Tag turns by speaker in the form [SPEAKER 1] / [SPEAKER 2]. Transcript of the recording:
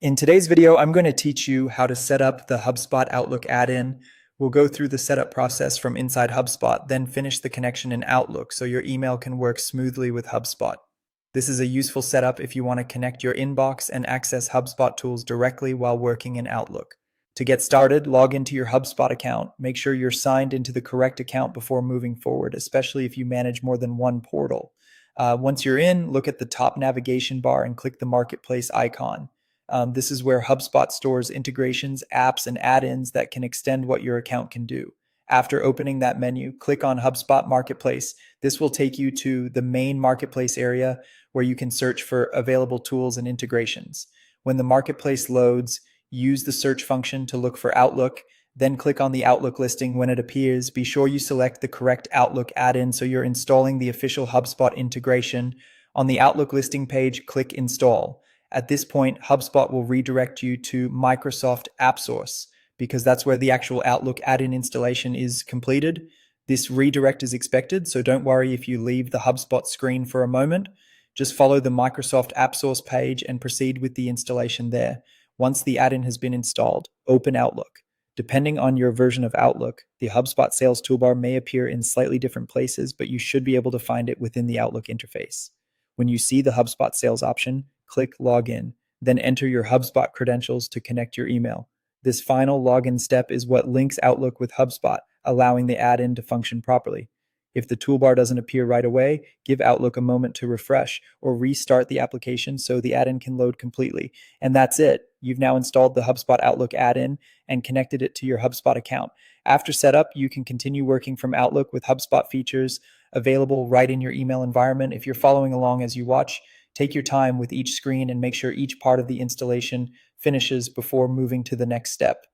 [SPEAKER 1] In today's video, I'm going to teach you how to set up the HubSpot Outlook add-in. We'll go through the setup process from inside HubSpot, then finish the connection in Outlook so your email can work smoothly with HubSpot. This is a useful setup if you want to connect your inbox and access HubSpot tools directly while working in Outlook. To get started, log into your HubSpot account. Make sure you're signed into the correct account before moving forward, especially if you manage more than one portal. Once you're in, look at the top navigation bar and click the Marketplace icon. This is where HubSpot stores integrations, apps, and add-ins that can extend what your account can do. After opening that menu, click on HubSpot Marketplace. This will take you to the main Marketplace area where you can search for available tools and integrations. When the Marketplace loads, use the search function to look for Outlook, then click on the Outlook listing when it appears. Be sure you select the correct Outlook add-in so you're installing the official HubSpot integration. On the Outlook listing page, click Install. At this point, HubSpot will redirect you to Microsoft AppSource because that's where the actual Outlook add-in installation is completed. This redirect is expected, so don't worry if you leave the HubSpot screen for a moment. Just follow the Microsoft AppSource page and proceed with the installation there. Once the add-in has been installed, open Outlook. Depending on your version of Outlook, the HubSpot sales toolbar may appear in slightly different places, but you should be able to find it within the Outlook interface. When you see the HubSpot sales option, click Login, then enter your HubSpot credentials to connect your email. This final login step is what links Outlook with HubSpot, allowing the add-in to function properly. If the toolbar doesn't appear right away, give Outlook a moment to refresh or restart the application so the add-in can load completely. And that's it. You've now installed the HubSpot Outlook add-in and connected it to your HubSpot account. After setup, you can continue working from Outlook with HubSpot features available right in your email environment. If you're following along as you watch, take your time with each screen and make sure each part of the installation finishes before moving to the next step.